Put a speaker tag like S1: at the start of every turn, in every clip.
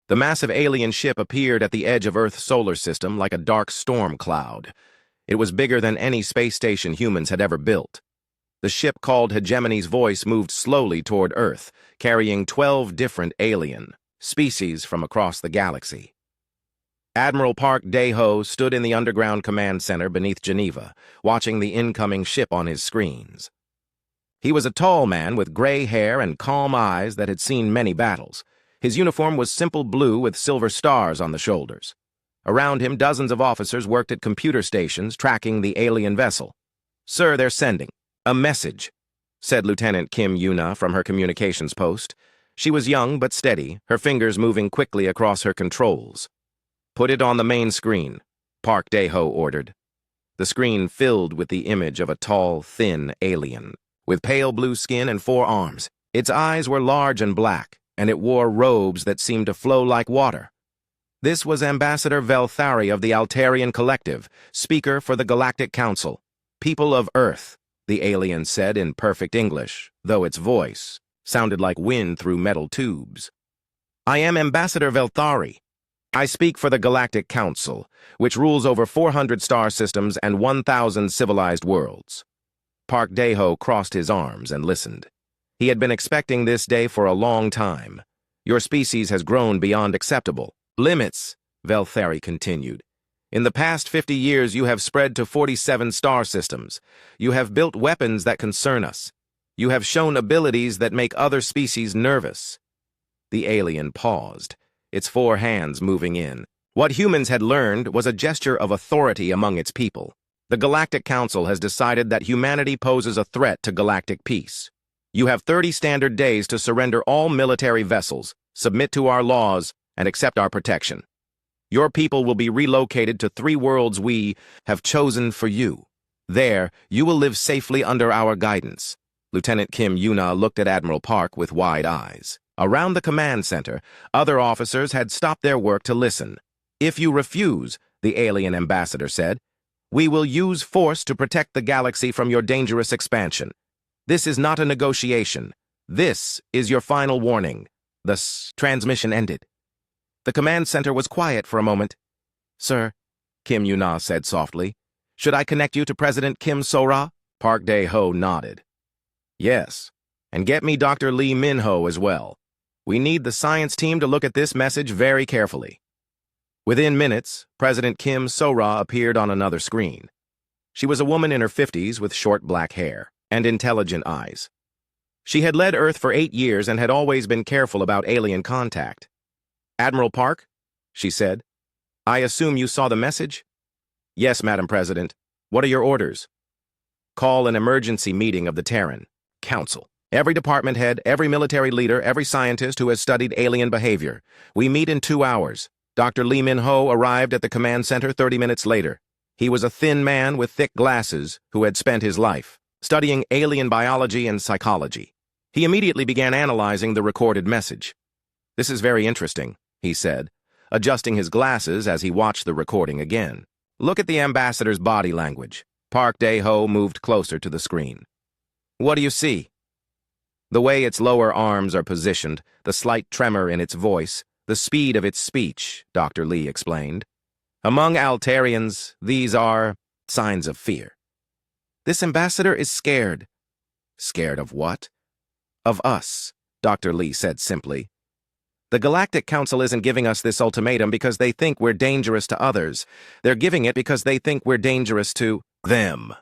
S1: The massive alien ship appeared at the edge of Earth's solar system like a dark storm cloud. It was bigger than any space station humans had ever built. The ship called Hegemony's Voice moved slowly toward Earth, carrying 12 different alien species from across the galaxy. Admiral Park Dae-ho stood in the underground command center beneath Geneva, watching the incoming ship on his screens. He was a tall man with gray hair and calm eyes that had seen many battles. His uniform was simple blue with silver stars on the shoulders. Around him, dozens of officers worked at computer stations tracking the alien vessel. "Sir, they're sending a message," said Lieutenant Kim Yuna from her communications post. She was young but steady, her fingers moving quickly across her controls. "Put it on the main screen," Park Dae-ho ordered. The screen filled with the image of a tall, thin alien, with pale blue skin and 4 arms. Its eyes were large and black, and it wore robes that seemed to flow like water. This was Ambassador Velthari of the Altarian Collective, speaker for the Galactic Council. "People of Earth," the alien said in perfect English, though its voice sounded like wind through metal tubes. "I am Ambassador Velthari. I speak for the Galactic Council, which rules over 400 star systems and 1,000 civilized worlds." Park Dae-ho crossed his arms and listened. He had been expecting this day for a long time. "Your species has grown beyond acceptable limits," Velthari continued. "In the past 50 years, you have spread to 47 star systems. You have built weapons that concern us. You have shown abilities that make other species nervous." The alien paused, its 4 hands moving in. What humans had learned was a gesture of authority among its people. The Galactic Council has decided that humanity poses a threat to galactic peace. You have 30 standard days to surrender all military vessels, submit to our laws, and accept our protection. Your people will be relocated to 3 worlds we have chosen for you. There, you will live safely under our guidance. Lieutenant Kim Yuna looked at Admiral Park with wide eyes. Around the command center, other officers had stopped their work to listen. "If you refuse," the alien ambassador said, "we will use force to protect the galaxy from your dangerous expansion. This is not a negotiation. This is your final warning." The transmission ended. The command center was quiet for a moment. "Sir," Kim Yuna said softly, "should I connect you to President Kim So-ra?" Park Dae-ho nodded. "Yes, and get me Dr. Lee Min-ho as well. We need the science team to look at this message very carefully." Within minutes, President Kim So-ra appeared on another screen. She was a woman in her 50s with short black hair and intelligent eyes. She had led Earth for 8 years and had always been careful about alien contact. "Admiral Park," she said, "I assume you saw the message?" "Yes, Madam President. What are your orders?" "Call an emergency meeting of the Terran Council. Every department head, every military leader, every scientist who has studied alien behavior. We meet in 2 hours. Dr. Lee Min-ho arrived at the command center 30 minutes later. He was a thin man with thick glasses who had spent his life studying alien biology and psychology. He immediately began analyzing the recorded message. "This is very interesting," he said, adjusting his glasses as he watched the recording again. "Look at the ambassador's body language." Park Dae-ho moved closer to the screen. "What do you see?" "The way its lower arms are positioned, the slight tremor in its voice, the speed of its speech," Dr. Lee explained. "Among Altarians, these are signs of fear." "This ambassador is scared." "Scared of what?" "Of us," Dr. Lee said simply. "The Galactic Council isn't giving us this ultimatum because they think we're dangerous to others. They're giving it because they think we're dangerous to them."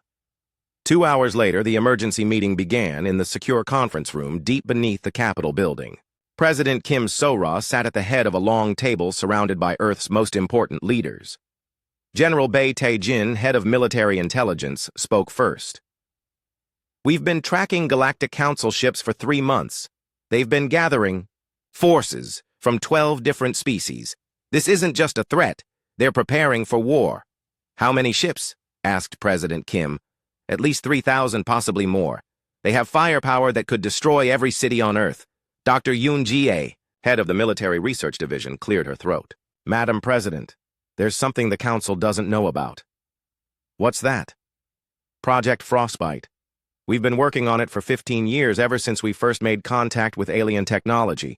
S1: 2 hours later, the emergency meeting began in the secure conference room deep beneath the Capitol building. President Kim So-ra sat at the head of a long table surrounded by Earth's most important leaders. General Bae Tae-jin, head of military intelligence, spoke first. "We've been tracking Galactic Council ships for 3 months. They've been gathering forces from 12 different species. This isn't just a threat. They're preparing for war." "How many ships?" asked President Kim. "At least 3,000, possibly more. They have firepower that could destroy every city on Earth." Dr. Yoon Ji-ae, head of the Military Research Division, cleared her throat. "Madam President, there's something the Council doesn't know about." "What's that?" "Project Frostbite. We've been working on it for 15 years, ever since we first made contact with alien technology.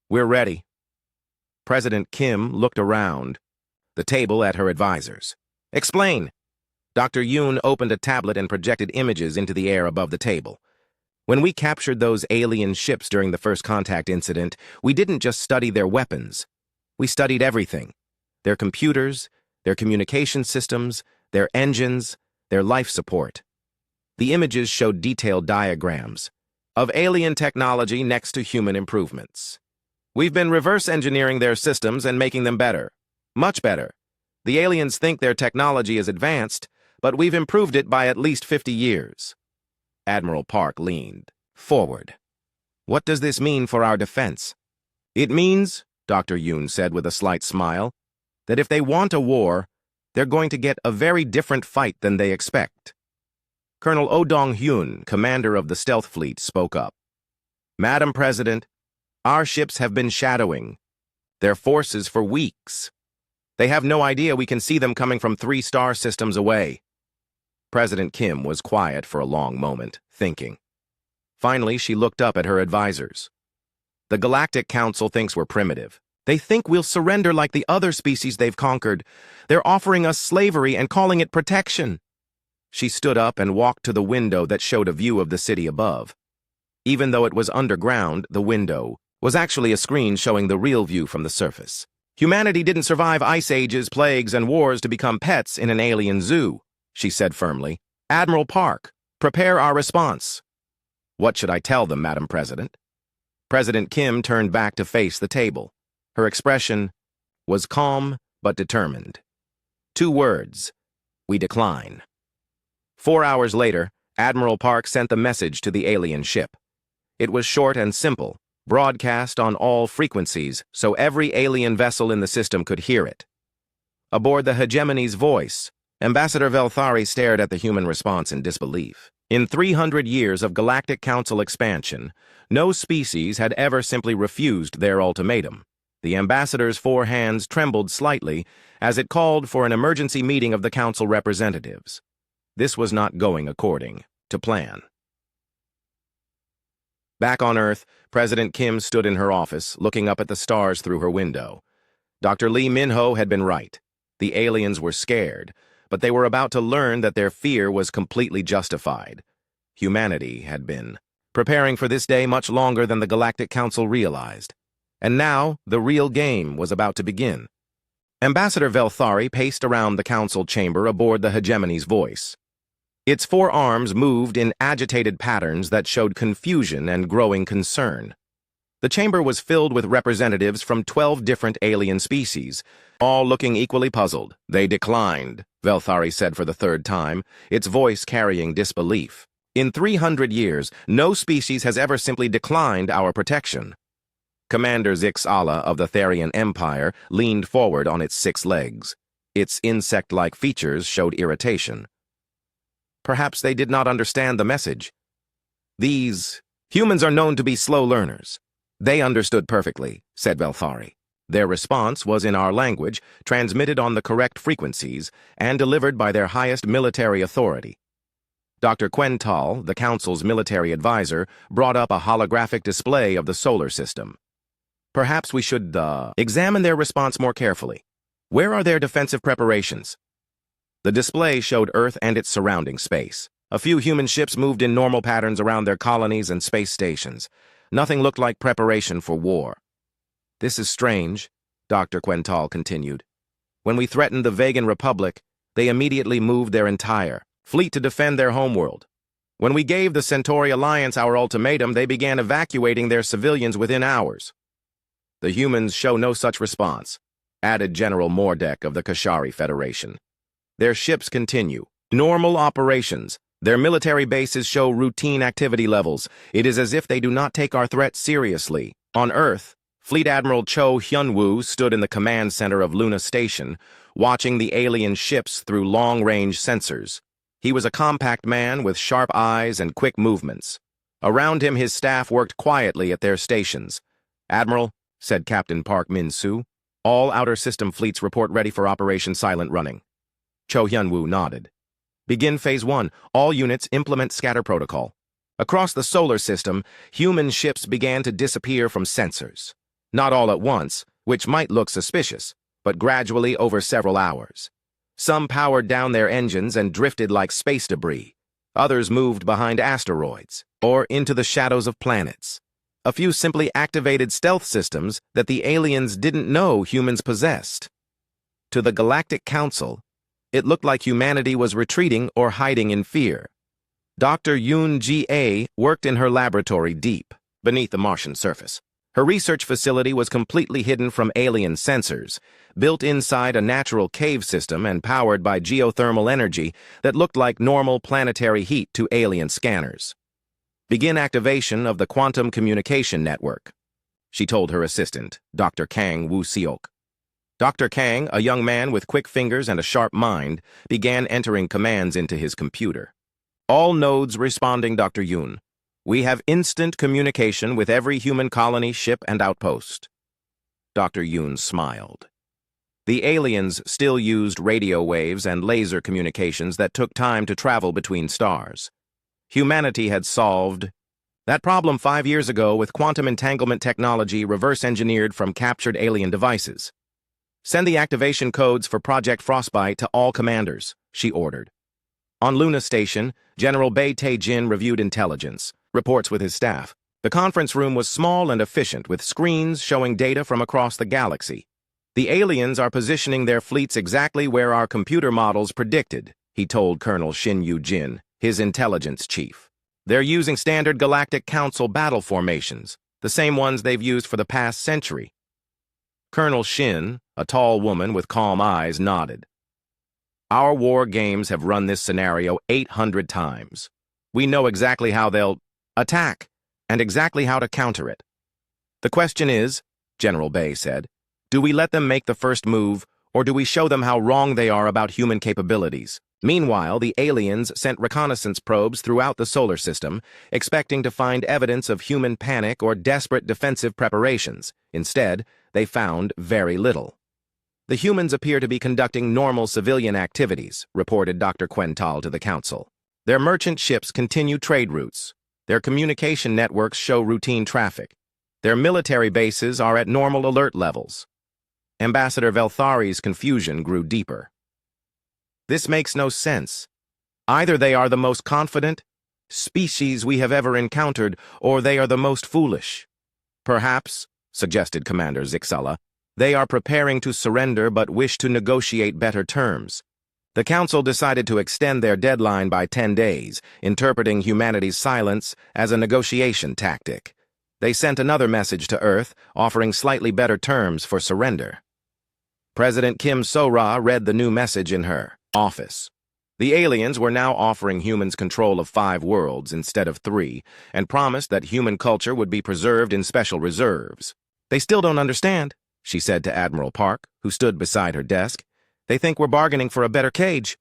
S1: We're ready." President Kim looked around, the table at her advisors. Explain. Dr. Yoon opened a tablet and projected images into the air above the table. When we captured those alien ships during the first contact incident, we didn't just study their weapons. We studied everything. Their computers, their communication systems, their engines, their life support. The images showed detailed diagrams of alien technology next to human improvements. We've been reverse engineering their systems and making them better. Much better. The aliens think their technology is advanced, but we've improved it by at least 50 years. Admiral Park leaned forward. What does this mean for our defense? It means, Dr. Yoon said with a slight smile, that if they want a war, they're going to get a very different fight than they expect. Colonel Oh Dong-hyun, commander of the stealth fleet, spoke up. Madam President, our ships have been shadowing their forces for weeks. They have no idea we can see them coming from 3 star systems away. President Kim was quiet for a long moment, thinking. Finally, she looked up at her advisors. The Galactic Council thinks we're primitive. They think we'll surrender like the other species they've conquered. They're offering us slavery and calling it protection. She stood up and walked to the window that showed a view of the city above. Even though it was underground, the window was actually a screen showing the real view from the surface. Humanity didn't survive ice ages, plagues, and wars to become pets in an alien zoo, she said firmly. Admiral Park, prepare our response. What should I tell them, Madam President? President Kim turned back to face the table. Her expression was calm but determined. 2 words. We decline. 4 hours later, Admiral Park sent the message to the alien ship. It was short and simple, broadcast on all frequencies so every alien vessel in the system could hear it. Aboard the hegemony's voice, Ambassador Velthari stared at the human response in disbelief. In 300 years of Galactic Council expansion, no species had ever simply refused their ultimatum. The ambassador's 4 hands trembled slightly as it called for an emergency meeting of the Council representatives. This was not going according to plan. Back on Earth, President Kim stood in her office, looking up at the stars through her window. Dr. Lee Min-ho had been right. The aliens were scared, but they were about to learn that their fear was completely justified. Humanity had been preparing for this day much longer than the Galactic Council realized. And now, the real game was about to begin. Ambassador Velthari paced around the council chamber aboard the hegemony's voice. Its 4 arms moved in agitated patterns that showed confusion and growing concern. The chamber was filled with representatives from 12 different alien species, all looking equally puzzled. They declined, Velthari said for the 3rd time, its voice carrying disbelief. In 300 years, no species has ever simply declined our protection. Commander Zix-Ala of the Therian Empire leaned forward on its 6 legs. Its insect-like features showed irritation. Perhaps they did not understand the message. These humans are known to be slow learners. They understood perfectly, said Velthari. Their response was in our language, transmitted on the correct frequencies, and delivered by their highest military authority. Dr. Quental, the Council's military advisor, brought up a holographic display of the solar system. Perhaps we should, examine their response more carefully. Where are their defensive preparations? The display showed Earth and its surrounding space. A few human ships moved in normal patterns around their colonies and space stations. Nothing looked like preparation for war. This is strange, Dr. Quental continued. When we threatened the Vegan Republic, they immediately moved their entire fleet to defend their homeworld. When we gave the Centauri Alliance our ultimatum, they began evacuating their civilians within hours. The humans show no such response, added General Mordek of the Kashari Federation. Their ships continue normal operations. Their military bases show routine activity levels. It is as if they do not take our threat seriously. On Earth, Fleet Admiral Cho Hyun-woo stood in the command center of Luna Station, watching the alien ships through long-range sensors. He was a compact man with sharp eyes and quick movements. Around him, his staff worked quietly at their stations. Admiral, said Captain Park Min-soo, all outer system fleets report ready for Operation Silent Running. Cho Hyun-woo nodded. Begin Phase 1. All units implement scatter protocol. Across the solar system, human ships began to disappear from sensors. Not all at once, which might look suspicious, but gradually over several hours. Some powered down their engines and drifted like space debris. Others moved behind asteroids or into the shadows of planets. A few simply activated stealth systems that the aliens didn't know humans possessed. To the Galactic Council, it looked like humanity was retreating or hiding in fear. Dr. Yoon Ji-A worked in her laboratory deep beneath the Martian surface. Her research facility was completely hidden from alien sensors, built inside a natural cave system and powered by geothermal energy that looked like normal planetary heat to alien scanners. Begin activation of the quantum communication network, she told her assistant, Dr. Kang Woo-seok. Dr. Kang, a young man with quick fingers and a sharp mind, began entering commands into his computer. All nodes responding, Dr. Yoon. We have instant communication with every human colony, ship, and outpost. Dr. Yoon smiled. The aliens still used radio waves and laser communications that took time to travel between stars. Humanity had solved that problem 5 years ago with quantum entanglement technology reverse-engineered from captured alien devices. Send the activation codes for Project Frostbite to all commanders, she ordered. On Luna Station, General Bai Tae-jin reviewed intelligence, reports with his staff. The conference room was small and efficient, with screens showing data from across the galaxy. The aliens are positioning their fleets exactly where our computer models predicted, he told Colonel Shin Yu-jin, his intelligence chief. They're using standard Galactic Council battle formations, the same ones they've used for the past century. Colonel Shin, a tall woman with calm eyes, nodded. Our war games have run this scenario 800 times. We know exactly how they'll attack and exactly how to counter it. The question is, General Bai said, do we let them make the first move, or do we show them how wrong they are about human capabilities? Meanwhile, the aliens sent reconnaissance probes throughout the solar system, expecting to find evidence of human panic or desperate defensive preparations. Instead, they found very little. The humans appear to be conducting normal civilian activities, reported Dr. Quental to the Council. Their merchant ships continue trade routes. Their communication networks show routine traffic. Their military bases are at normal alert levels. Ambassador Velthari's confusion grew deeper. This makes no sense. Either they are the most confident species we have ever encountered, or they are the most foolish. Perhaps, suggested Commander Zixella, they are preparing to surrender but wish to negotiate better terms. The Council decided to extend their deadline by 10 days, interpreting humanity's silence as a negotiation tactic. They sent another message to Earth, offering slightly better terms for surrender. President Kim So-ra read the new message in her office. The aliens were now offering humans control of 5 worlds instead of 3, and promised that human culture would be preserved in special reserves. They still don't understand, she said to Admiral Park, who stood beside her desk. They think we're bargaining for a better cage.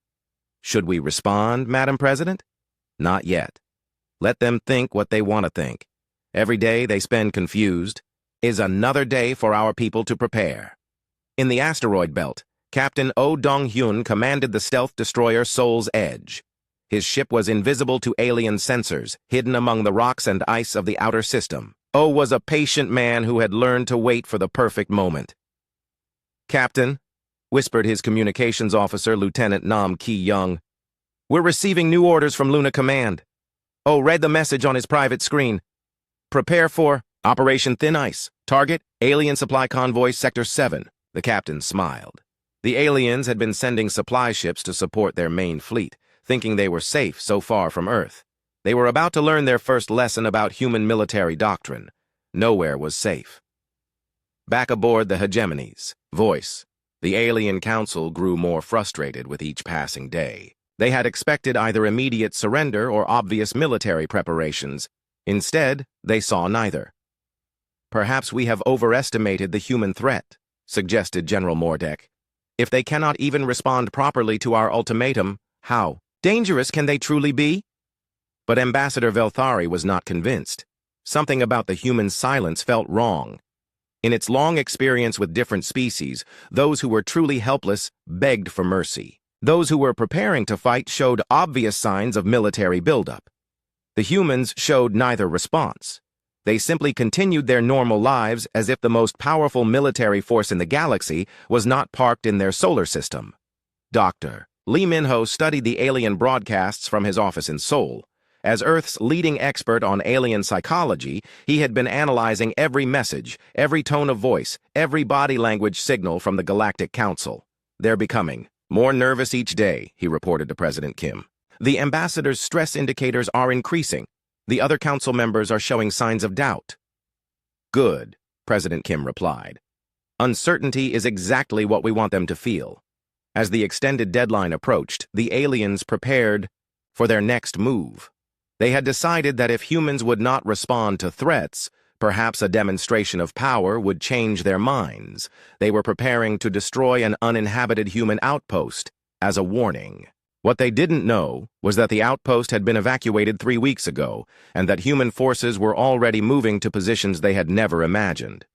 S1: Should we respond, Madam President? Not yet. Let them think what they want to think. Every day they spend confused is another day for our people to prepare. In the asteroid belt, Captain Oh Dong-hyun commanded the stealth destroyer Soul's Edge. His ship was invisible to alien sensors, hidden among the rocks and ice of the outer system. Oh was a patient man who had learned to wait for the perfect moment. Captain, whispered his communications officer, Lieutenant Nam Ki-young, we're receiving new orders from Luna Command. Oh read the message on his private screen. Prepare for Operation Thin Ice. Target, Alien Supply Convoy Sector 7. The captain smiled. The aliens had been sending supply ships to support their main fleet, thinking they were safe so far from Earth. They were about to learn their first lesson about human military doctrine. Nowhere was safe. Back aboard the Hegemony's voice, the alien council grew more frustrated with each passing day. They had expected either immediate surrender or obvious military preparations. Instead, they saw neither. Perhaps we have overestimated the human threat, suggested General Mordek. If they cannot even respond properly to our ultimatum, how dangerous can they truly be? But Ambassador Velthari was not convinced. Something about the human silence felt wrong. In its long experience with different species, those who were truly helpless begged for mercy. Those who were preparing to fight showed obvious signs of military buildup. The humans showed neither response. They simply continued their normal lives as if the most powerful military force in the galaxy was not parked in their solar system. Dr. Lee Min-ho studied the alien broadcasts from his office in Seoul. As Earth's leading expert on alien psychology, he had been analyzing every message, every tone of voice, every body language signal from the Galactic Council. "They're becoming more nervous each day," he reported to President Kim. "The ambassador's stress indicators are increasing. The other council members are showing signs of doubt." "Good," President Kim replied. "Uncertainty is exactly what we want them to feel." As the extended deadline approached, the aliens prepared for their next move. They had decided that if humans would not respond to threats, perhaps a demonstration of power would change their minds. They were preparing to destroy an uninhabited human outpost as a warning. What they didn't know was that the outpost had been evacuated 3 weeks ago, and that human forces were already moving to positions they had never imagined.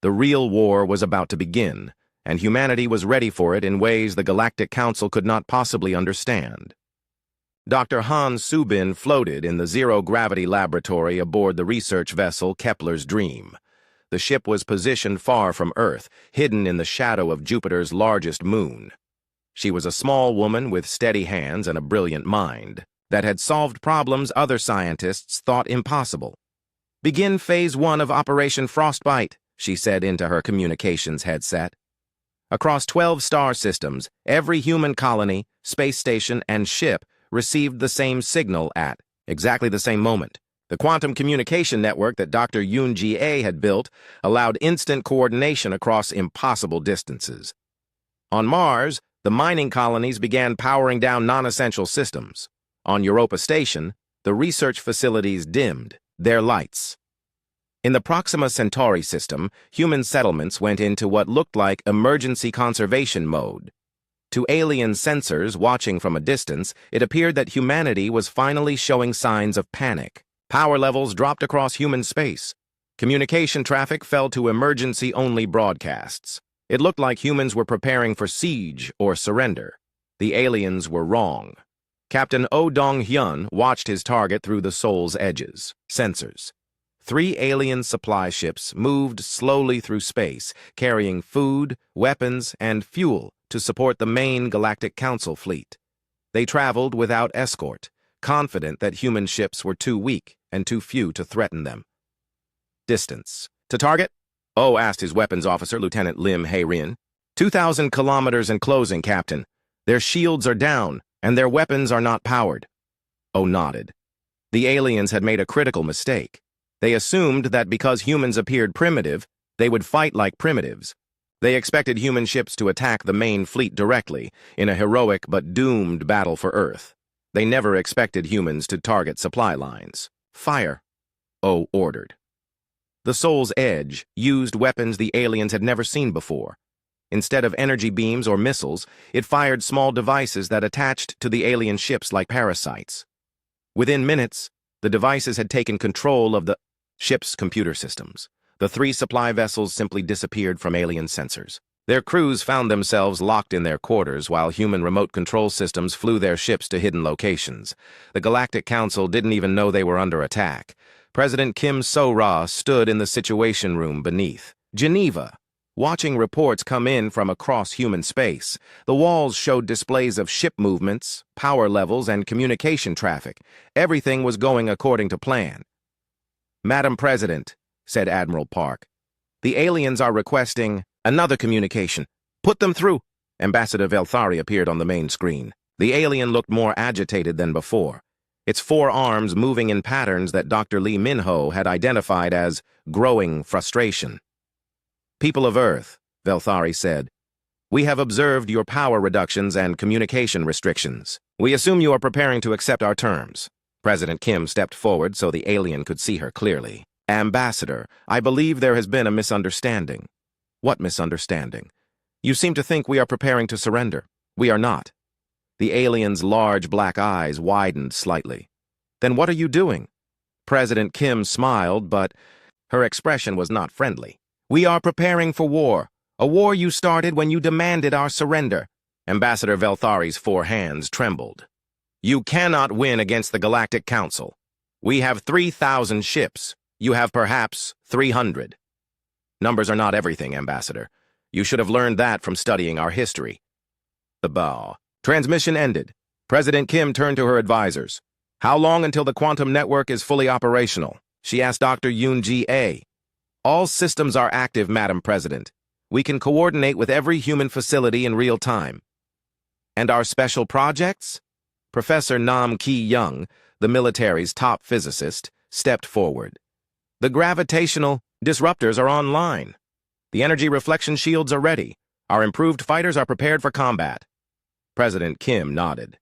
S1: The real war was about to begin, and humanity was ready for it in ways the Galactic Council could not possibly understand. Dr. Han Subin floated in the zero-gravity laboratory aboard the research vessel Kepler's Dream. The ship was positioned far from Earth, hidden in the shadow of Jupiter's largest moon. She was a small woman with steady hands and a brilliant mind that had solved problems other scientists thought impossible. "Begin Phase 1 of Operation Frostbite," she said into her communications headset. Across 12 star systems, every human colony, space station, and ship received the same signal at exactly the same moment. The quantum communication network that Dr. Yoon Ji-ae had built allowed instant coordination across impossible distances. On Mars, the mining colonies began powering down non-essential systems. On Europa Station, the research facilities dimmed their lights. In the Proxima Centauri system, human settlements went into what looked like emergency conservation mode. To alien sensors watching from a distance, it appeared that humanity was finally showing signs of panic. Power levels dropped across human space. Communication traffic fell to emergency-only broadcasts. It looked like humans were preparing for siege or surrender. The aliens were wrong. Captain Oh Dong-hyun watched his target through the Soul's edges. Sensors. 3 alien supply ships moved slowly through space, carrying food, weapons, and fuel to support the main Galactic Council fleet. They traveled without escort, confident that human ships were too weak and too few to threaten them. Distance. "To target?" Oh asked his weapons officer, Lieutenant Lim Hae-rin. 2,000 kilometers and closing, Captain. Their shields are down, and their weapons are not powered." Oh nodded. The aliens had made a critical mistake. They assumed that because humans appeared primitive, they would fight like primitives. They expected human ships to attack the main fleet directly, in a heroic but doomed battle for Earth. They never expected humans to target supply lines. "Fire," Oh ordered. The Soul's Edge used weapons the aliens had never seen before. Instead of energy beams or missiles, it fired small devices that attached to the alien ships like parasites. Within minutes, the devices had taken control of the ship's computer systems. The 3 supply vessels simply disappeared from alien sensors. Their crews found themselves locked in their quarters while human remote control systems flew their ships to hidden locations. The Galactic Council didn't even know they were under attack. President Kim So-ra stood in the Situation Room beneath Geneva, watching reports come in from across human space. The walls showed displays of ship movements, power levels, and communication traffic. Everything was going according to plan. "Madam President," said Admiral Park, "the aliens are requesting another communication. Put them through." Ambassador Velthari appeared on the main screen. The alien looked more agitated than before, its 4 arms moving in patterns that Dr. Lee Min-ho had identified as growing frustration. "People of Earth," Velthari said, "we have observed your power reductions and communication restrictions. We assume you are preparing to accept our terms." President Kim stepped forward so the alien could see her clearly. "Ambassador, I believe there has been a misunderstanding." "What misunderstanding?" "You seem to think we are preparing to surrender. We are not." The alien's large black eyes widened slightly. "Then what are you doing?" President Kim smiled, but her expression was not friendly. "We are preparing for war, a war you started when you demanded our surrender." Ambassador Velthari's 4 hands trembled. "You cannot win against the Galactic Council. We have 3,000 ships. You have perhaps 300. Numbers are not everything, Ambassador. You should have learned that from studying our history. The bow. Transmission ended. President Kim turned to her advisors. How long until the quantum network is fully operational? She asked Dr. Yoon Ji-A. All systems are active, Madam President. We can coordinate with every human facility in real time. And our special projects? Professor Nam Ki-young, the military's top physicist, stepped forward. The gravitational disruptors are online. The energy reflection shields are ready. Our improved fighters are prepared for combat. President Kim nodded.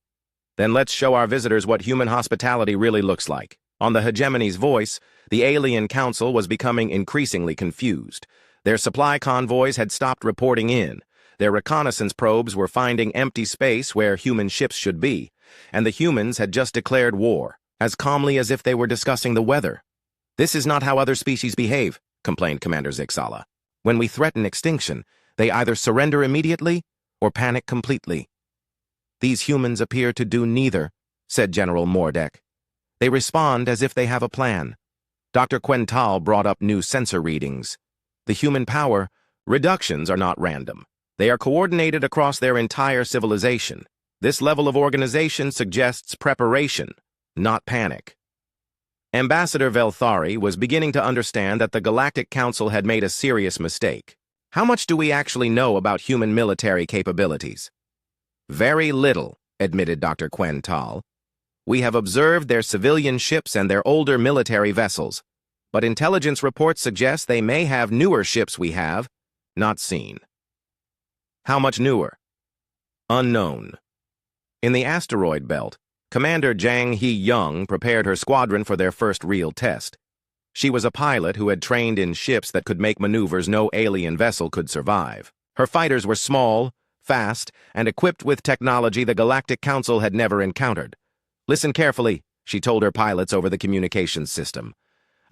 S1: Then let's show our visitors what human hospitality really looks like. On the hegemony's voice, the alien council was becoming increasingly confused. Their supply convoys had stopped reporting in. Their reconnaissance probes were finding empty space where human ships should be, and the humans had just declared war, as calmly as if they were discussing the weather. This is not how other species behave, complained Commander Zixala. When we threaten extinction, they either surrender immediately or panic completely. These humans appear to do neither, said General Mordek. They respond as if they have a plan. Dr. Quental brought up new sensor readings. The human power reductions are not random. They are coordinated across their entire civilization. This level of organization suggests preparation, not panic. Ambassador Velthari was beginning to understand that the Galactic Council had made a serious mistake. How much do we actually know about human military capabilities? Very little, admitted Dr. Quental. We have observed their civilian ships and their older military vessels, but intelligence reports suggest they may have newer ships we have not seen. How much newer? Unknown. In the asteroid belt, Commander Jang Hee-young prepared her squadron for their first real test. She was a pilot who had trained in ships that could make maneuvers no alien vessel could survive. Her fighters were small, fast, and equipped with technology the Galactic Council had never encountered. Listen carefully, she told her pilots over the communications system.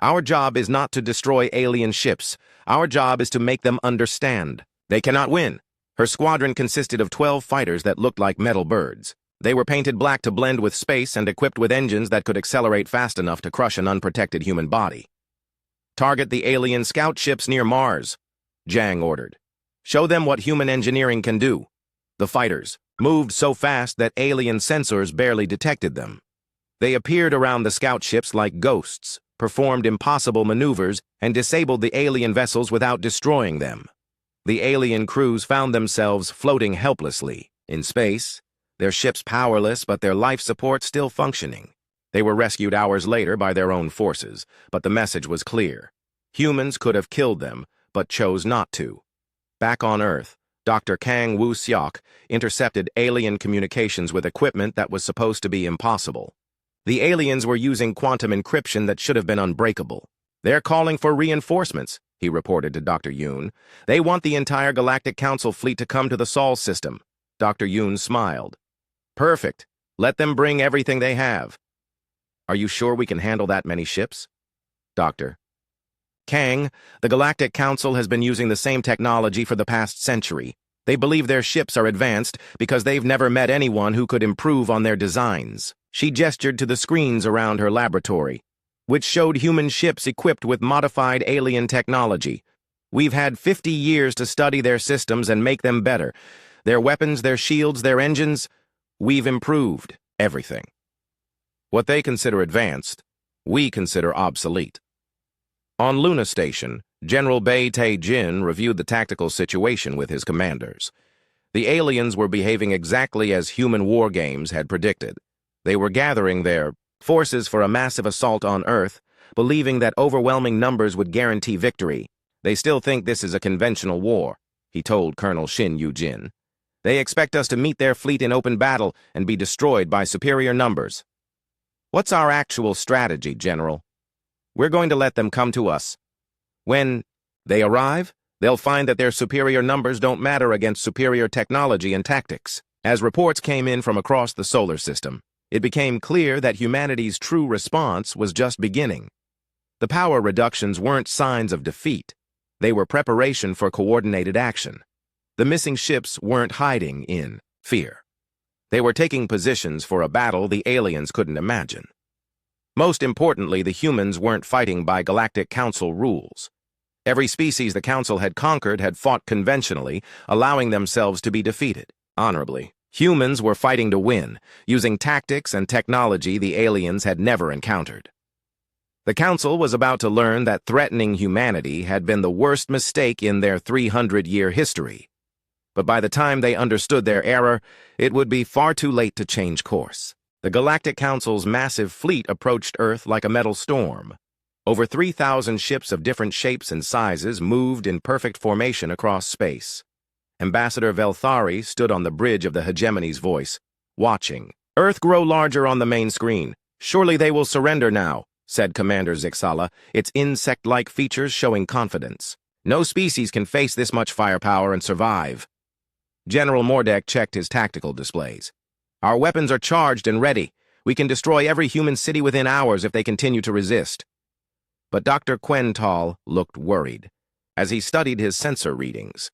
S1: Our job is not to destroy alien ships. Our job is to make them understand. They cannot win. Her squadron consisted of 12 fighters that looked like metal birds. They were painted black to blend with space and equipped with engines that could accelerate fast enough to crush an unprotected human body. Target the alien scout ships near Mars, Jang ordered. Show them what human engineering can do. The fighters moved so fast that alien sensors barely detected them. They appeared around the scout ships like ghosts, performed impossible maneuvers, and disabled the alien vessels without destroying them. The alien crews found themselves floating helplessly in space, their ships powerless but their life support still functioning. They were rescued hours later by their own forces, but the message was clear. Humans could have killed them, but chose not to. Back on Earth, Dr. Kang Woo-seok intercepted alien communications with equipment that was supposed to be impossible. The aliens were using quantum encryption that should have been unbreakable. They're calling for reinforcements, he reported to Dr. Yoon. They want the entire Galactic Council fleet to come to the Sol system. Dr. Yoon smiled. Perfect. Let them bring everything they have. Are you sure we can handle that many ships? Doctor. Kang, the Galactic Council has been using the same technology for the past century. They believe their ships are advanced because they've never met anyone who could improve on their designs. She gestured to the screens around her laboratory, which showed human ships equipped with modified alien technology. We've had 50 years to study their systems and make them better. Their weapons, their shields, their engines. We've improved everything. What they consider advanced, we consider obsolete. On Luna Station, General Bei Tae-jin reviewed the tactical situation with his commanders. The aliens were behaving exactly as human war games had predicted. They were gathering their forces for a massive assault on Earth, believing that overwhelming numbers would guarantee victory. They still think this is a conventional war, he told Colonel Shin Yu-jin. They expect us to meet their fleet in open battle and be destroyed by superior numbers. What's our actual strategy, General? We're going to let them come to us. When they arrive, they'll find that their superior numbers don't matter against superior technology and tactics. As reports came in from across the solar system, it became clear that humanity's true response was just beginning. The power reductions weren't signs of defeat. They were preparation for coordinated action. The missing ships weren't hiding in fear. They were taking positions for a battle the aliens couldn't imagine. Most importantly, the humans weren't fighting by Galactic Council rules. Every species the Council had conquered had fought conventionally, allowing themselves to be defeated, honorably. Humans were fighting to win, using tactics and technology the aliens had never encountered. The Council was about to learn that threatening humanity had been the worst mistake in their 300-year history. But by the time they understood their error, it would be far too late to change course. The Galactic Council's massive fleet approached Earth like a metal storm. Over 3,000 ships of different shapes and sizes moved in perfect formation across space. Ambassador Velthari stood on the bridge of the Hegemony's voice, watching. Earth grow larger on the main screen. Surely they will surrender now, said Commander Zixala, its insect-like features showing confidence. No species can face this much firepower and survive. General Mordek checked his tactical displays. Our weapons are charged and ready. We can destroy every human city within hours if they continue to resist. But Dr. Quental looked worried as he studied his sensor readings.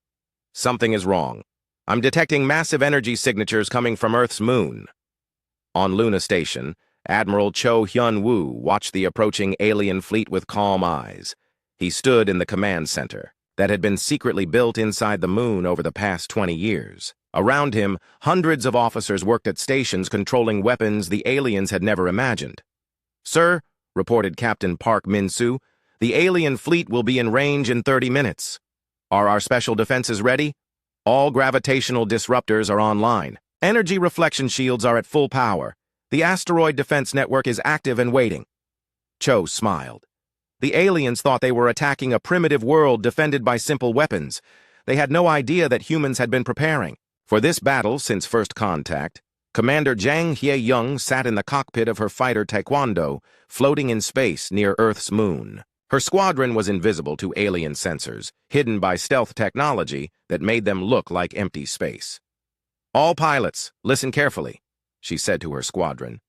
S1: Something is wrong. I'm detecting massive energy signatures coming from Earth's moon. On Luna Station, Admiral Cho Hyun-woo watched the approaching alien fleet with calm eyes. He stood in the command center that had been secretly built inside the moon over the past 20 years. Around him, hundreds of officers worked at stations controlling weapons the aliens had never imagined. Sir, reported Captain Park Min-soo, the alien fleet will be in range in 30 minutes. Are our special defenses ready? All gravitational disruptors are online. Energy reflection shields are at full power. The asteroid defense network is active and waiting. Cho smiled. The aliens thought they were attacking a primitive world defended by simple weapons. They had no idea that humans had been preparing. For this battle since first contact, Commander Jang Hye-young sat in the cockpit of her fighter Taekwondo, floating in space near Earth's moon. Her squadron was invisible to alien sensors, hidden by stealth technology that made them look like empty space. All pilots, listen carefully, she said to her squadron.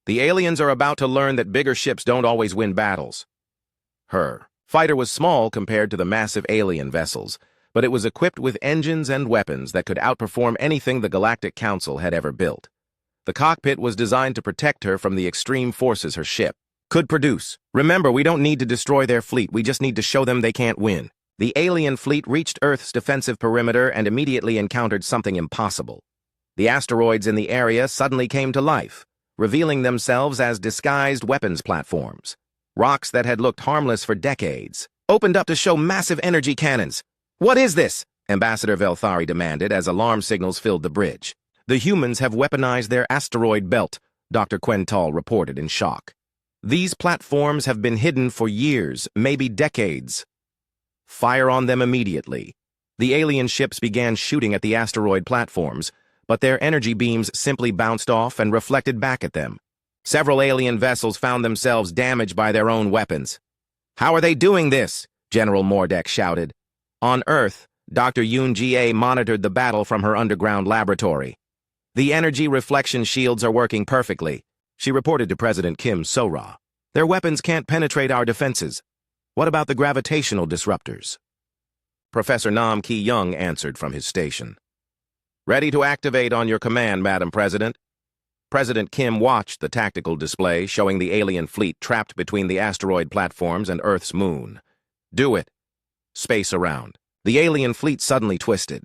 S1: The aliens are about to learn that bigger ships don't always win battles. Her fighter was small compared to the massive alien vessels, but it was equipped with engines and weapons that could outperform anything the Galactic Council had ever built. The cockpit was designed to protect her from the extreme forces her ship could produce. Remember, we don't need to destroy their fleet, we just need to show them they can't win. The alien fleet reached Earth's defensive perimeter and immediately encountered something impossible. The asteroids in the area suddenly came to life, revealing themselves as disguised weapons platforms. Rocks that had looked harmless for decades opened up to show massive energy cannons. What is this? Ambassador Velthari demanded as alarm signals filled the bridge. The humans have weaponized their asteroid belt, Dr. Quental reported in shock. These platforms have been hidden for years, maybe decades. Fire on them immediately. The alien ships began shooting at the asteroid platforms, but their energy beams simply bounced off and reflected back at them. Several alien vessels found themselves damaged by their own weapons. How are they doing this? General Mordek shouted. On Earth, Dr. Yoon Ji-ae monitored the battle from her underground laboratory. The energy reflection shields are working perfectly, she reported to President Kim So-ra. Their weapons can't penetrate our defenses. What about the gravitational disruptors? Professor Nam Ki-young answered from his station. Ready to activate on your command, Madam President. President Kim watched the tactical display showing the alien fleet trapped between the asteroid platforms and Earth's moon. Do it. Space around. The alien fleet suddenly twisted.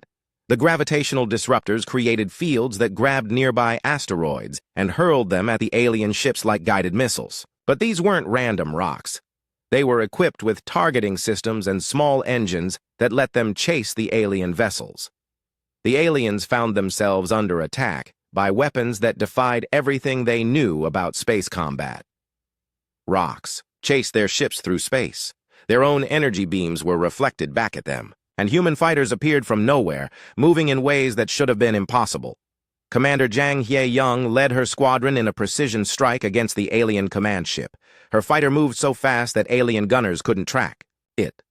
S1: The gravitational disruptors created fields that grabbed nearby asteroids and hurled them at the alien ships like guided missiles. But these weren't random rocks. They were equipped with targeting systems and small engines that let them chase the alien vessels. The aliens found themselves under attack by weapons that defied everything they knew about space combat. Rocks chased their ships through space. Their own energy beams were reflected back at them, and human fighters appeared from nowhere, moving in ways that should have been impossible. Commander Jang Hye-young led her squadron in a precision strike against the alien command ship. Her fighter moved so fast that alien gunners couldn't track it.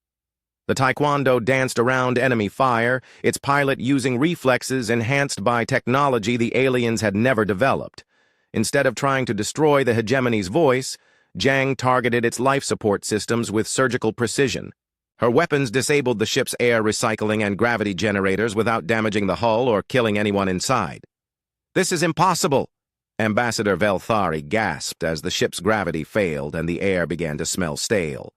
S1: The Taekwondo danced around enemy fire, its pilot using reflexes enhanced by technology the aliens had never developed. Instead of trying to destroy the Hegemony's voice, Jang targeted its life support systems with surgical precision. Her weapons disabled the ship's air recycling and gravity generators without damaging the hull or killing anyone inside. This is impossible, Ambassador Velthari gasped as the ship's gravity failed and the air began to smell stale.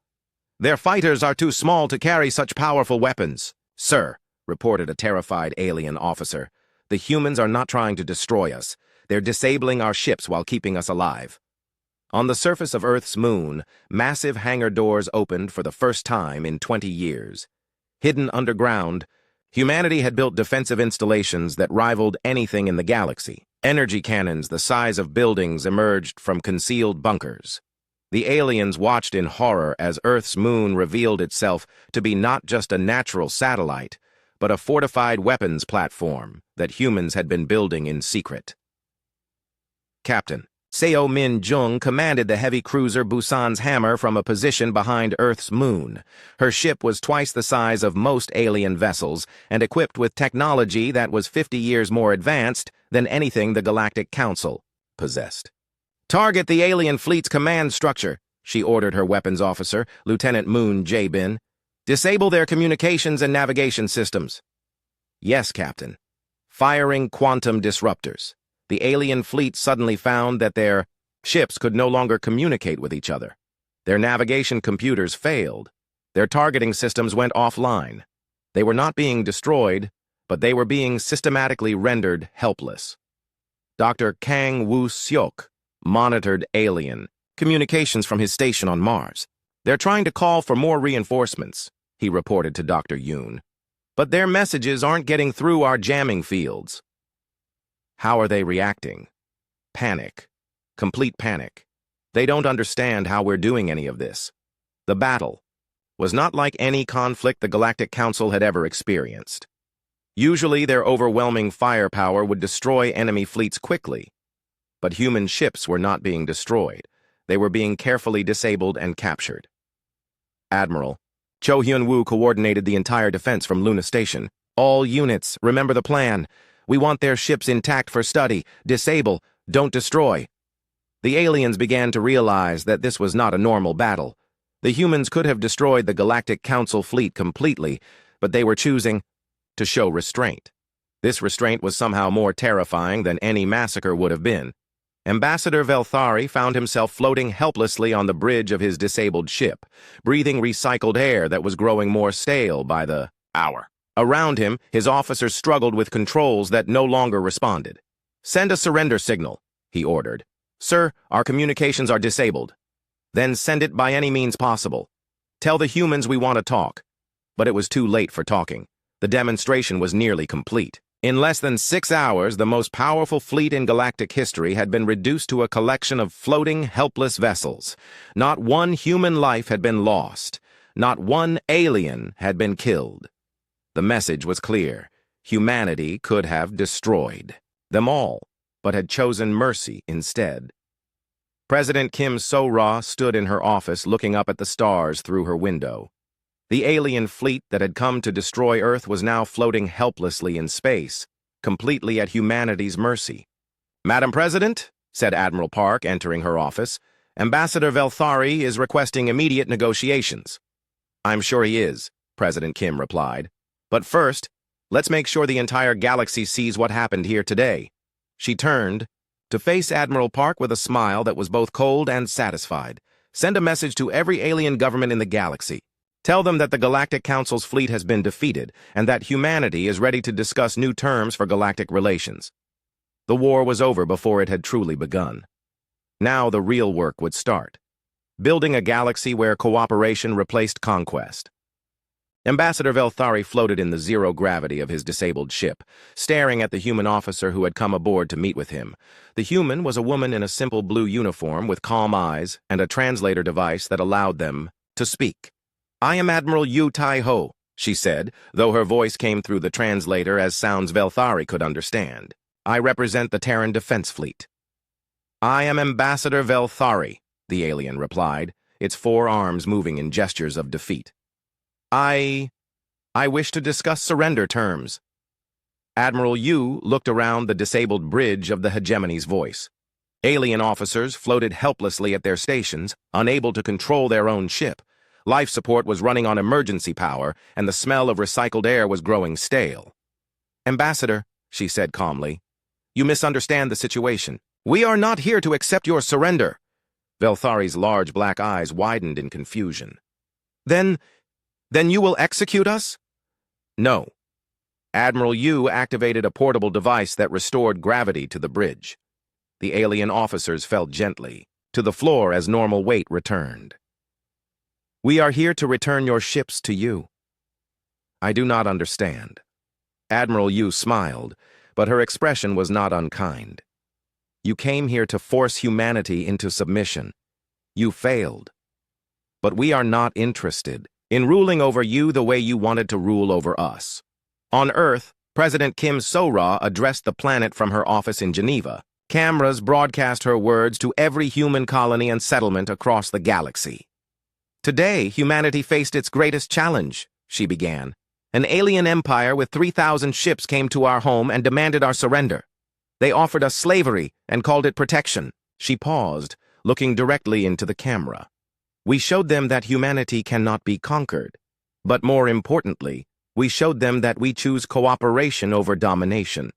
S1: "Their fighters are too small to carry such powerful weapons." "Sir," reported a terrified alien officer, "the humans are not trying to destroy us. They're disabling our ships while keeping us alive." On the surface of Earth's moon, massive hangar doors opened for the first time in 20 years. Hidden underground, humanity had built defensive installations that rivaled anything in the galaxy. Energy cannons the size of buildings emerged from concealed bunkers. The aliens watched in horror as Earth's moon revealed itself to be not just a natural satellite, but a fortified weapons platform that humans had been building in secret. Captain Seo Min Jung commanded the heavy cruiser Busan's Hammer from a position behind Earth's moon. Her ship was twice the size of most alien vessels and equipped with technology that was 50 years more advanced than anything the Galactic Council possessed. "Target the alien fleet's command structure," she ordered her weapons officer, Lieutenant Moon Jae-bin. "Disable their communications and navigation systems." "Yes, Captain." Firing quantum disruptors. The alien fleet suddenly found that their ships could no longer communicate with each other. Their navigation computers failed. Their targeting systems went offline. They were not being destroyed, but they were being systematically rendered helpless. Dr. Kang Woo-seok monitored alien communications from his station on Mars. "They're trying to call for more reinforcements," he reported to Dr. Yoon. "But their messages aren't getting through our jamming fields." How are they reacting? Panic. Complete panic. They don't understand how we're doing any of this. The battle was not like any conflict the Galactic Council had ever experienced. Usually, their overwhelming firepower would destroy enemy fleets quickly. But human ships were not being destroyed. They were being carefully disabled and captured. Admiral Cho Hyun-woo coordinated the entire defense from Luna Station. "All units, remember the plan. We want their ships intact for study. Disable, don't destroy." The aliens began to realize that this was not a normal battle. The humans could have destroyed the Galactic Council fleet completely, but they were choosing to show restraint. This restraint was somehow more terrifying than any massacre would have been. Ambassador Velthari found himself floating helplessly on the bridge of his disabled ship, breathing recycled air that was growing more stale by the hour. Around him, his officers struggled with controls that no longer responded. "Send a surrender signal," he ordered. "Sir, our communications are disabled." "Then send it by any means possible. Tell the humans we want to talk." But it was too late for talking. The demonstration was nearly complete. In less than 6 hours, the most powerful fleet in galactic history had been reduced to a collection of floating, helpless vessels. Not one human life had been lost. Not one alien had been killed. The message was clear. Humanity could have destroyed them all, but had chosen mercy instead. President Kim So-ra stood in her office looking up at the stars through her window. The alien fleet that had come to destroy Earth was now floating helplessly in space, completely at humanity's mercy. "Madam President," said Admiral Park, entering her office, "Ambassador Velthari is requesting immediate negotiations." "I'm sure he is," President Kim replied. "But first, let's make sure the entire galaxy sees what happened here today." She turned to face Admiral Park with a smile that was both cold and satisfied. "Send a message to every alien government in the galaxy. Tell them that the Galactic Council's fleet has been defeated and that humanity is ready to discuss new terms for galactic relations." The war was over before it had truly begun. Now the real work would start. Building a galaxy where cooperation replaced conquest. Ambassador Velthari floated in the zero gravity of his disabled ship, staring at the human officer who had come aboard to meet with him. The human was a woman in a simple blue uniform with calm eyes and a translator device that allowed them to speak. "I am Admiral Yu Tai-ho," she said, though her voice came through the translator as sounds Velthari could understand. "I represent the Terran Defense Fleet." "I am Ambassador Velthari," the alien replied, its 4 arms moving in gestures of defeat. I wish to discuss surrender terms." Admiral Yu looked around the disabled bridge of the hegemony's voice. Alien officers floated helplessly at their stations, unable to control their own ship. Life support was running on emergency power, and the smell of recycled air was growing stale. "Ambassador," she said calmly, "you misunderstand the situation. We are not here to accept your surrender. Velthari's large black eyes widened in confusion. Then you will execute us? No. Admiral Yu activated a portable device that restored gravity to the bridge. The alien officers fell gently to the floor as normal weight returned. We are here to return your ships to you. I do not understand. Admiral Yu smiled, but her expression was not unkind. You came here to force humanity into submission. You failed. But we are not interested in ruling over you the way you wanted to rule over us. On Earth, President Kim So-ra addressed the planet from her office in Geneva. Cameras broadcast her words to every human colony and settlement across the galaxy. Today, humanity faced its greatest challenge, she began. An alien empire with 3,000 ships came to our home and demanded our surrender. They offered us slavery and called it protection. She paused, looking directly into the camera. We showed them that humanity cannot be conquered. But more importantly, we showed them that we choose cooperation over domination.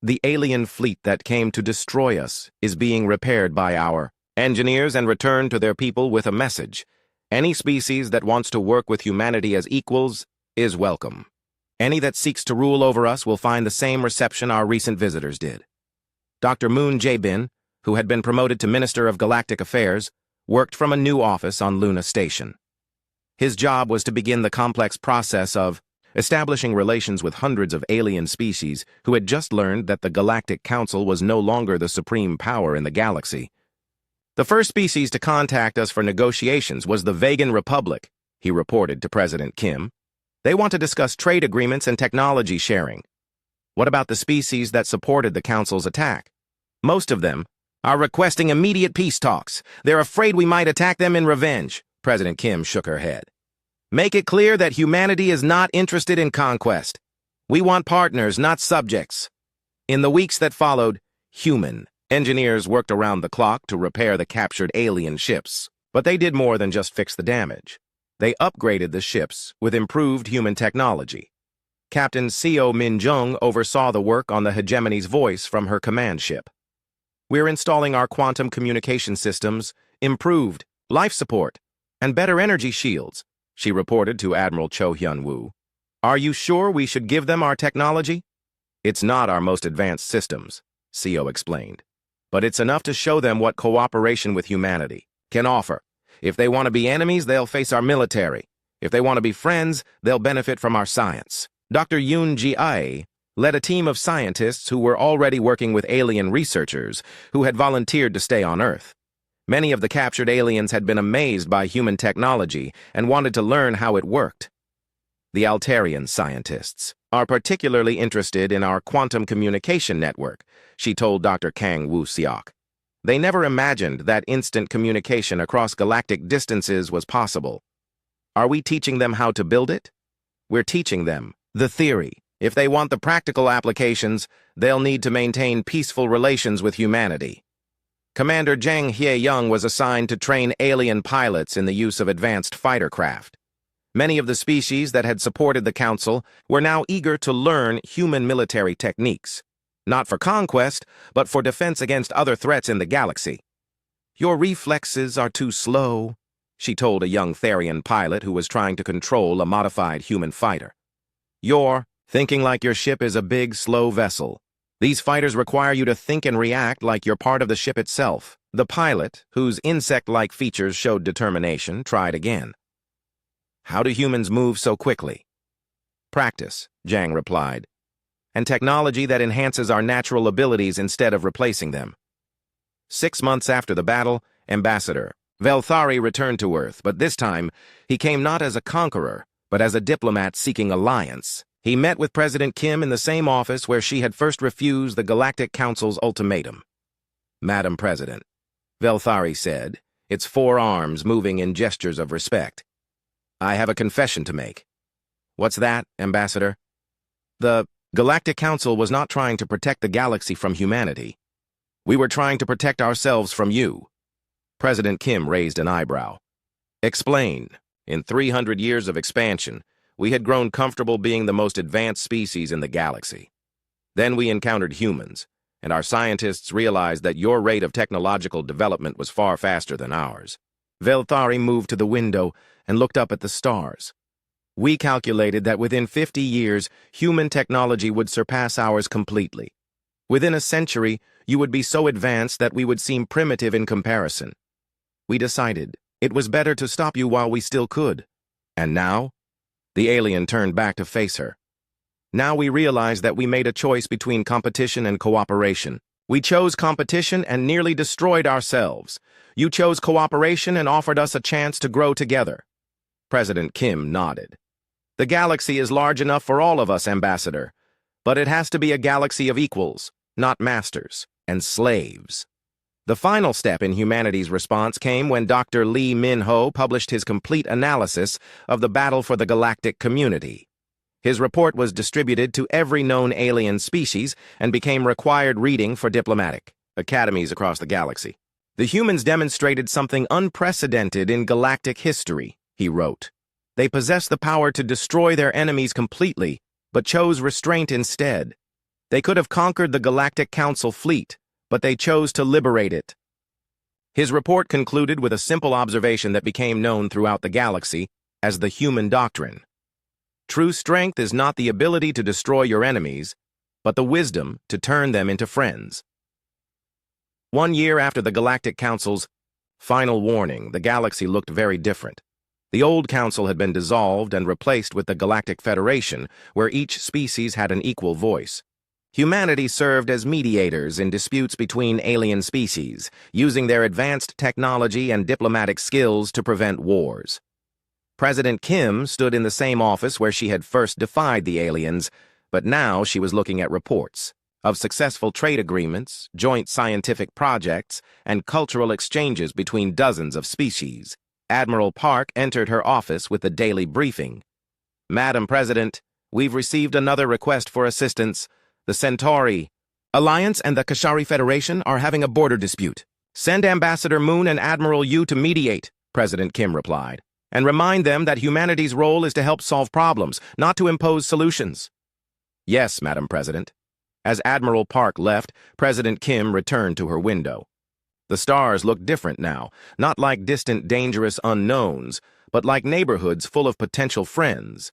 S1: The alien fleet that came to destroy us is being repaired by our engineers and returned to their people with a message. Any species that wants to work with humanity as equals is welcome. Any that seeks to rule over us will find the same reception our recent visitors did. Dr. Moon Jae-bin, who had been promoted to Minister of Galactic Affairs, worked from a new office on Luna Station. His job was to begin the complex process of establishing relations with hundreds of alien species who had just learned that the Galactic Council was no longer the supreme power in the galaxy. The first species to contact us for negotiations was the Vegan Republic, he reported to President Kim. They want to discuss trade agreements and technology sharing. What about the species that supported the Council's attack? Most of them are requesting immediate peace talks. They're afraid we might attack them in revenge. President Kim shook her head. Make it clear that humanity is not interested in conquest. We want partners, not subjects. In the weeks that followed, human engineers worked around the clock to repair the captured alien ships. But they did more than just fix the damage. They upgraded the ships with improved human technology. Captain Seo Min-jung oversaw the work on the Hegemony's voice from her command ship. We're installing our quantum communication systems, improved life support, and better energy shields, she reported to Admiral Cho Hyun-woo. Are you sure we should give them our technology? It's not our most advanced systems, Seo explained. But it's enough to show them what cooperation with humanity can offer. If they want to be enemies, they'll face our military. If they want to be friends, they'll benefit from our science. Dr. Yoon Ji-ae led a team of scientists who were already working with alien researchers who had volunteered to stay on Earth. Many of the captured aliens had been amazed by human technology and wanted to learn how it worked. The Altarian scientists are particularly interested in our quantum communication network, she told Dr. Kang Woo-seok. They never imagined that instant communication across galactic distances was possible. Are we teaching them how to build it? We're teaching them the theory. If they want the practical applications, they'll need to maintain peaceful relations with humanity. Commander Jang Hye-young was assigned to train alien pilots in the use of advanced fighter craft. Many of the species that had supported the Council were now eager to learn human military techniques, not for conquest, but for defense against other threats in the galaxy. Your reflexes are too slow, she told a young Therian pilot who was trying to control a modified human fighter. You're thinking like your ship is a big, slow vessel. These fighters require you to think and react like you're part of the ship itself. The pilot, whose insect-like features showed determination, tried again. How do humans move so quickly? Practice, Jang replied, and technology that enhances our natural abilities instead of replacing them. 6 months after the battle, Ambassador Velthari returned to Earth, but this time he came not as a conqueror, but as a diplomat seeking alliance. He met with President Kim in the same office where she had first refused the Galactic Council's ultimatum. Madam President, Velthari said, its 4 arms moving in gestures of respect. I have a confession to make. What's that, Ambassador? The Galactic Council was not trying to protect the galaxy from humanity. We were trying to protect ourselves from you. President Kim raised an eyebrow. Explain. In 300 years of expansion, we had grown comfortable being the most advanced species in the galaxy. Then we encountered humans, and our scientists realized that your rate of technological development was far faster than ours. Velthari moved to the window and looked up at the stars. We calculated that within 50 years, human technology would surpass ours completely. Within a century, you would be so advanced that we would seem primitive in comparison. We decided it was better to stop you while we still could. And now? The alien turned back to face her. Now we realize that we made a choice between competition and cooperation. We chose competition and nearly destroyed ourselves. You chose cooperation and offered us a chance to grow together. President Kim nodded. The galaxy is large enough for all of us, Ambassador, but it has to be a galaxy of equals, not masters and slaves. The final step in humanity's response came when Dr. Lee Min-ho published his complete analysis of the battle for the galactic community. His report was distributed to every known alien species and became required reading for diplomatic academies across the galaxy. The humans demonstrated something unprecedented in galactic history, he wrote. They possess the power to destroy their enemies completely, but chose restraint instead. They could have conquered the Galactic Council fleet, but they chose to liberate it. His report concluded with a simple observation that became known throughout the galaxy as the human doctrine. True strength is not the ability to destroy your enemies, but the wisdom to turn them into friends. 1 year after the Galactic Council's final warning, the galaxy looked very different. The old council had been dissolved and replaced with the Galactic Federation, where each species had an equal voice. Humanity served as mediators in disputes between alien species, using their advanced technology and diplomatic skills to prevent wars. President Kim stood in the same office where she had first defied the aliens, but now she was looking at reports of successful trade agreements, joint scientific projects, and cultural exchanges between dozens of species. Admiral Park entered her office with the daily briefing. Madam President, we've received another request for assistance. The Centauri Alliance and the Kashari Federation are having a border dispute. Send Ambassador Moon and Admiral Yu to mediate, President Kim replied, and remind them that humanity's role is to help solve problems, not to impose solutions. Yes, Madam President. As Admiral Park left, President Kim returned to her window. The stars looked different now, not like distant, dangerous unknowns, but like neighborhoods full of potential friends.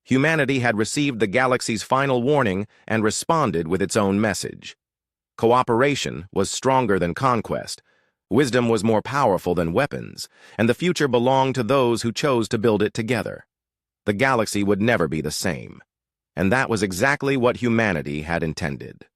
S1: Humanity had received the galaxy's final warning and responded with its own message. Cooperation was stronger than conquest. Wisdom was more powerful than weapons, and the future belonged to those who chose to build it together. The galaxy would never be the same, and that was exactly what humanity had intended.